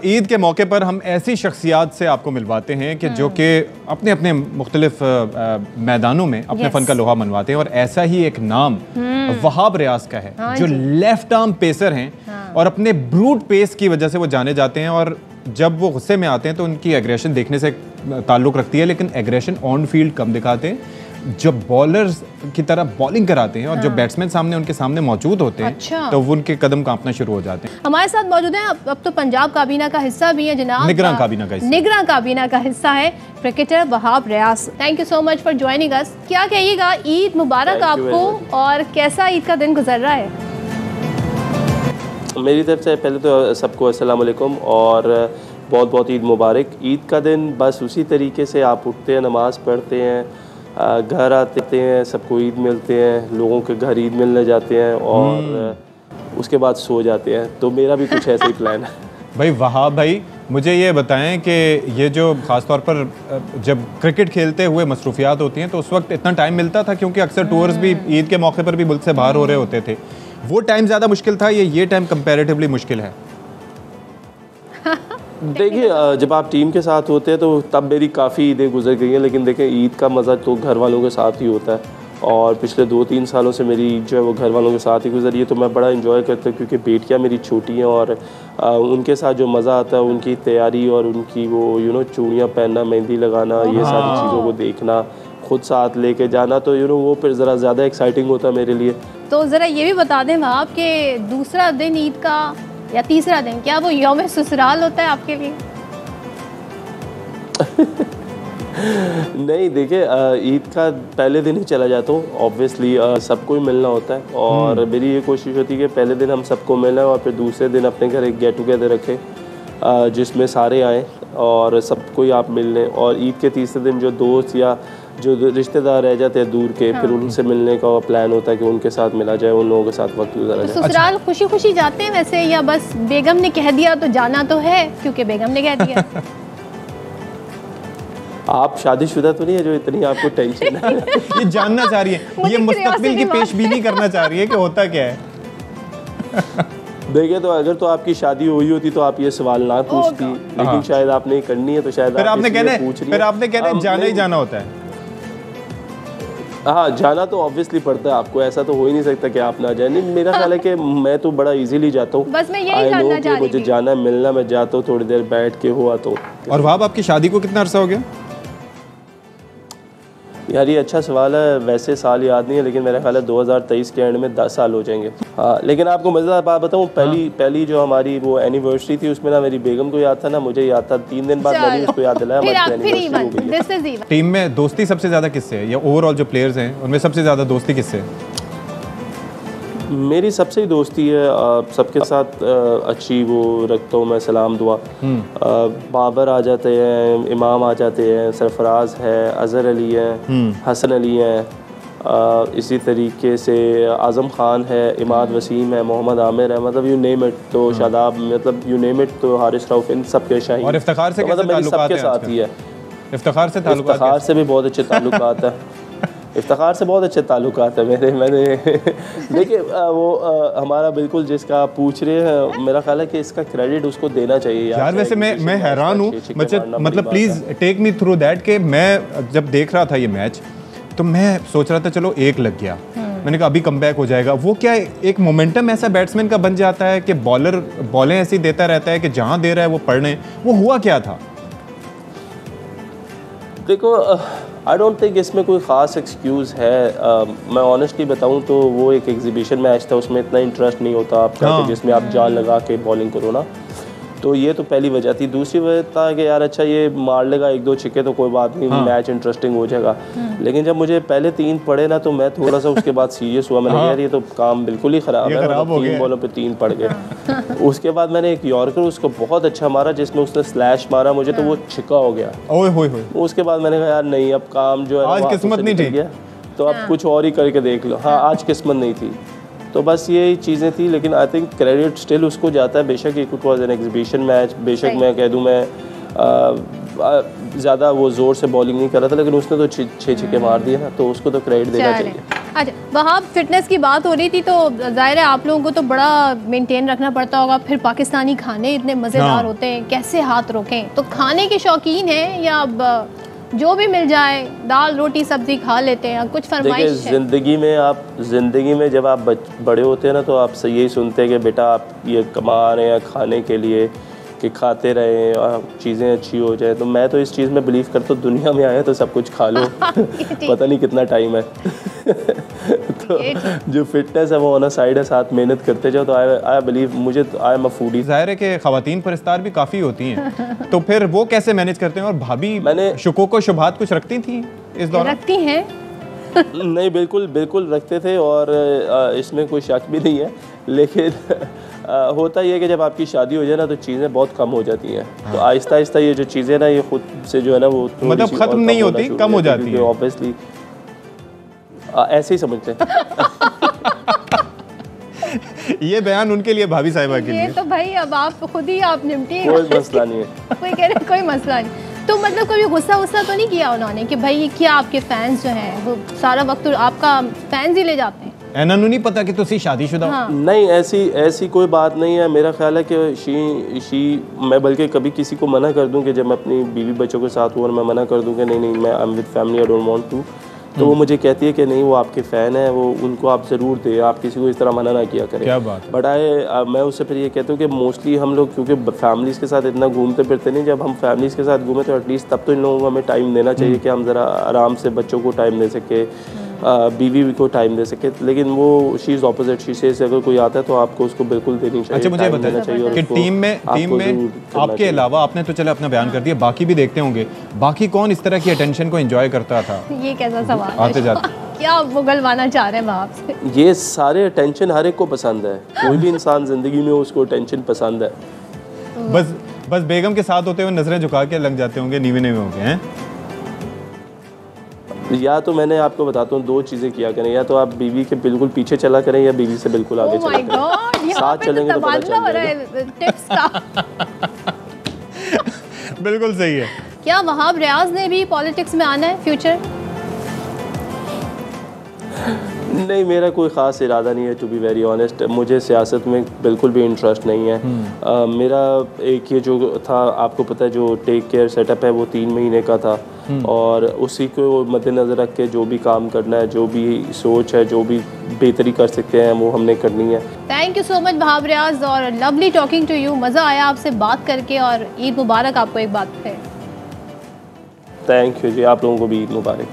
ईद के मौके पर हम ऐसी शख्सियात से आपको मिलवाते हैं कि जो कि अपने अपने मुख्तलिफ मैदानों में अपने फ़न का लोहा मनवाते हैं, और ऐसा ही एक नाम वहाब रियाज का है, जो लेफ्ट आर्म पेसर हैं और अपने ब्रूट पेस की वजह से वो जाने जाते हैं। और जब वो गुस्से में आते हैं तो उनकी एग्रेशन देखने से ताल्लुक़ रखती है, लेकिन एग्रेशन ऑन फील्ड कम दिखाते हैं। जब बॉलर्स की तरह बॉलिंग कराते हैं और जो बैट्समैन सामने उनके सामने मौजूद होते हैं तो वो उनके कदम कांपना शुरू हो जाते हैं। हमारे साथ मौजूद हैं अब तो पंजाब काबीना का हिस्सा भी है जनाब, निगरान काबीना का हिस्सा है cricketer Wahab Riaz. Thank you so much for joining us. क्या कहिएगा, ईद मुबारक आपको, और कैसा ईद का दिन गुजर रहा है? मेरी तरफ से पहले तो सबको अस्सलाम वालेकुम और बहुत बहुत ईद मुबारक। ईद का दिन बस उसी तरीके से आप उठते हैं, नमाज़ पढ़ते हैं, घर आते हैं, सबको ईद मिलते हैं, लोगों के घर ईद मिलने जाते हैं और उसके बाद सो जाते हैं। तो मेरा भी कुछ ऐसा ही प्लान है। भाई वहाब भाई, मुझे ये बताएं कि ये जो ख़ास तौर पर जब क्रिकेट खेलते हुए मसरूफियात होती हैं तो उस वक्त इतना टाइम मिलता था, क्योंकि अक्सर टूर्स भी ईद के मौके पर भी मुल्क से बाहर हो रहे होते थे, वो टाइम ज़्यादा मुश्किल था, ये टाइम कंपैरेटिवली मुश्किल है? देखिए, जब आप टीम के साथ होते हैं तो तब मेरी काफ़ी ईदें गुजर गई हैं, लेकिन देखें ईद का मज़ा तो घर वालों के साथ ही होता है, और पिछले 2-3 सालों से मेरी ईद जो है वो घर वालों के साथ ही गुजरी है। तो मैं बड़ा इंजॉय करता हूँ, क्योंकि बेटियाँ मेरी छोटी हैं और उनके साथ जो मज़ा आता है, उनकी तैयारी और उनकी वो चूड़ियाँ पहनना, मेहंदी लगाना, ये सारी चीज़ों को देखना, खुद साथ लेके जाना, तो वो फिर ज़रा ज़्यादा एक्साइटिंग होता है मेरे लिए। तो ज़रा ये भी बता दें वहाब कि दूसरा दिन ईद का या तीसरा दिन, क्या वो यौम ससुराल होता है आपके लिए? नहीं, देखिए, ईद का पहले दिन ही चला जाता हूँ। ऑब्वियसली सबको ही मिलना होता है, और मेरी ये कोशिश होती है कि पहले दिन हम सबको मिलें और फिर दूसरे दिन अपने घर एक गेट टुगेदर रखें जिसमें सारे आएँ और सबको ही आप मिल लें। और ईद के तीसरे दिन जो दोस्त या जो रिश्तेदार रह जाते हैं दूर के, फिर उनसे मिलने का प्लान होता है कि उनके साथ मिला जाए, उन लोगों के साथ वक्त गुजारा जाए। ससुराल खुशी खुशी जाते हैं वैसे, या बस बेगम ने कह दिया तो जाना तो है क्योंकि बेगम ने कह दिया? आप शादीशुदा तो नहीं है जो इतनी आपको टेंशन है? ये जानना चाह रही है, ये मुस्तकबिल की पेशबीनी करना चाह रही है कि होता क्या है। देखिए, तो अगर तो आपकी शादी हुई होती तो आप ये सवाल ना पूछती, लेकिन शायद आपने करनी है तो शायद फिर आपने कहना है जाना ही जाना होता है। हाँ, जाना तो ऑब्वियसली पड़ता है आपको, ऐसा तो हो ही नहीं सकता कि आप ना जाए। नहीं, मेरा ख्याल है कि मैं तो बड़ा इजीली जाता हूँ, बस मैं यही जानना चाह रही थी। मुझे जाना है, मिलना, मैं जाता हूँ, थोड़ी देर बैठ के हुआ तो। और वहाब, आपकी शादी को कितना अरसा हो गया? यार, ये अच्छा सवाल है, वैसे साल याद नहीं है, लेकिन मेरा ख्याल है 2023 के एंड में 10 साल हो जाएंगे। हाँ, लेकिन आपको मज़ेदार बात बताऊँ, पहली जो हमारी वो एनिवर्सरी थी, उसमें ना मेरी बेगम को याद था ना मुझे याद था, 3 दिन बाद मैंने उसको याद दिलाया। टीम में दोस्ती सबसे ज़्यादा किससे है, या ओवरऑल जो प्लेयर्स हैं उनमें सबसे ज़्यादा दोस्ती किससे है? मेरी सबसे ही दोस्ती है, सबके साथ अच्छी वो रखता हूँ मैं, सलाम दुआ। बाबर आ जाते हैं, इमाम आ जाते हैं, सरफराज है, अज़हर अली हैं, हसन अली हैं, इसी तरीके से आज़म ख़ान है, इमाद वसीम है, मोहम्मद आमिर है, मतलब यू नेम इट, तो शादाब, मतलब यू नेम इट, तो हारिस रऊफ़, इन सब के शाही। और इफ्तिखार से मतलब मेरे सबके साथ ही है। इफ्तिखार से भी बहुत अच्छे ताल्लुकात है। इफ्तिखार से बहुत अच्छे ताल्लुकात है मैंने देखिए, वो हमारा बिल्कुल जिसका आप पूछ रहे हैं, मेरा ख्याल है कि इसका क्रेडिट उसको देना चाहिए यार। वैसे मैं हैरान हूँ, मतलब please take me through that, कि मैं जब देख रहा था ये मैच तो मैं सोच रहा था चलो एक लग गया, मैंने कहा अभी कमबैक हो जाएगा। वो क्या एक मोमेंटम ऐसा बैट्समैन का बन जाता है कि बॉलर बॉलें ऐसी देता रहता है कि जहाँ दे रहा है वो पढ़ने, वो हुआ क्या था? देखो, आई डोंट थिंक इसमें कोई ख़ास एक्सक्यूज़ है। मैं ऑनेस्टली बताऊं तो वो एक एग्जीबिशन मैच था, उसमें इतना इंटरेस्ट नहीं होता आपका कि जिसमें आप जान लगा के बॉलिंग करो ना, तो ये तो पहली वजह थी। दूसरी वजह था कि यार अच्छा ये मार लेगा 1-2 छक्के तो कोई बात नहीं, मैच इंटरेस्टिंग हो जाएगा। लेकिन जब मुझे पहले 3 पड़े ना, तो मैं थोड़ा सा उसके बाद सीरियस हुआ। मैंने कहा यार ये तो काम बिल्कुल ही ख़राब है, 3 बॉलों पे 3 पड़ गए। उसके बाद मैंने एक यॉर्कर उसको बहुत अच्छा मारा, जिसमें उसने स्लैश मारा मुझे, तो वो छिक्का हो गया। उसके बाद मैंने कहा यार नहीं, अब काम जो है आज किस्मत नहीं ठीक है, तो अब कुछ और ही करके देख लो। हाँ, आज किस्मत नहीं थी, तो बस यही चीज़ें थी। लेकिन आई थिंक क्रेडिट स्टिल उसको जाता है, बेशक it was an exhibition match, बेशक मैं कह दूं मैं ज़्यादा वो ज़ोर से बॉलिंग नहीं कर रहा था, लेकिन उसने तो 6 छक्के मार दिए ना, तो उसको तो क्रेडिट देना चाहिए। अच्छा, वहाँ फिटनेस की बात हो रही थी, तो जाहिर है आप लोगों को तो बड़ा मेंटेन रखना पड़ता होगा। फिर पाकिस्तानी खाने इतने मज़ेदार हाँ। होते हैं, कैसे हाथ रोकें? तो खाने के शौकीन हैं या जो भी मिल जाए दाल रोटी सब्जी खा लेते हैं? कुछ देखिए, फरमाइश है? ज़िंदगी में जब आप बड़े होते हैं ना, तो आप से यही सुनते हैं कि बेटा आप ये कमा रहे हैं खाने के लिए कि खाते रहें और चीज़ें अच्छी हो जाए। तो मैं तो इस चीज़ में बिलीव करता हूँ, दुनिया में आए तो सब कुछ खा लो पता नहीं कितना टाइम है तो जो फिटनेस है वो ऑन अ साइड है, साथ मेहनत करते जाओ। तो आई बिलीव, मुझे आई एम अ फूडी। जाहिर है कि ख़वातीन परस्तार भी काफ़ी होती हैं, तो फिर वो कैसे मैनेज करते हैं? और भाभी मैंने शुकोक व शुबहात कुछ रखती थी इस दौरान? रखती हैं। नहीं, बिल्कुल रखते थे, और इसमें कोई शक भी नहीं है। लेकिन होता ही है कि जब आपकी शादी हो जाए ना, तो चीज़ें बहुत कम हो जाती हैं। तो आहिस्ता आहिस्ता ये जो चीज़ें ना, ये खुद से जो है ना, वो मतलब ख़त्म नहीं होती, कम हो जाती है। ऑब्वियसली ऐसे ही समझते हैं ये बयान उनके लिए, भाभी साहिबा के ये लिए। तो भाई अब आप खुद ही आप निपटिए। कोई मसला नहीं है। कोई कह रहे कोई मसला नहीं। तो मतलब कभी गुस्सा तो नहीं किया उन्होंने कि भाई ये क्या आपके फैंस जो हैं वो सारा वक्त तो आपका फैंस ही ले जाते हैं? इन्होंने नहीं पता कि तुसी शादीशुदा हो? हाँ। नहीं, ऐसी कोई बात नहीं है। मेरा ख्याल है कि मैं बल्कि कभी किसी को मना कर दूं कि जब मैं अपनी बीवी बच्चों के साथ हूँ और मैं मना कर दूं कि नहीं मैं I am with family, I don't want to, तो वो मुझे कहती है कि नहीं, वो आपके फ़ैन है, वो उनको आप ज़रूर दें, आप किसी को इस तरह मना ना किया करें। क्या बात है। बट मैं उससे फिर ये कहता हूँ कि मोस्टली हम लोग क्योंकि फैमिलीज़ के साथ इतना घूमते फिरते नहीं, जब हम फैमिलीज़ के साथ घूमें तो एटलीस्ट तब तो इन लोगों को हमें टाइम देना चाहिए कि हम ज़रा आराम से बच्चों को टाइम दे सके, बीवी को टाइम दे सके। लेकिन वो शी इज़ ऑपोजिट, शी से अगर कोई आता है तो आपको उसको बिल्कुल देनी चाहिए। अच्छा, मुझे बताइए कि टीम में आपके अलावा, आपने तो चले अपना बयान कर दिया, बाकी भी देखते होंगे, बाकी कौन इस तरह की अटेंशन को एंजॉय करता था? ये कैसा सवाल है? आते जाते क्या वो गलवाना चाह रहे हैं बाप से? ये सारे अटेंशन हर एक को पसंद है, कोई भी इंसान ज़िंदगी में उसको अटेंशन पसंद है। बस बेगम के साथ होते हुए नजरें झुका के लग जाते होंगे, नीवे होंगे हैं? या तो मैंने आपको बताता हूँ, दो चीज़ें किया करें, या तो आप बीवी के बिल्कुल पीछे चला करें या बीवी से बिल्कुल आगे चला करें। साथ चलेंगे तो पता चल जाएगा। टिप्स का बिल्कुल सही है। क्या वहाब रियाज ने भी पॉलिटिक्स में आना है फ्यूचर? नहीं, मेरा कोई ख़ास इरादा नहीं है, टू बी वेरी ऑनेस्ट। मुझे सियासत में बिल्कुल भी इंटरेस्ट नहीं है। मेरा एक ये जो था, आपको पता है, जो टेक केयर सेटअप है वो 3 महीने का था, और उसी को मद्देनज़र रख के जो भी काम करना है, जो भी सोच है, जो भी बेहतरी कर सकते हैं वो हमने करनी है। Thank you so much Wahab Riaz, और लवली टॉकिंग टू यू। मज़ा आया आपसे बात करके, और ईद मुबारक आपको एक बात है। थैंक यू जी, आप लोगों को भी ईद मुबारक।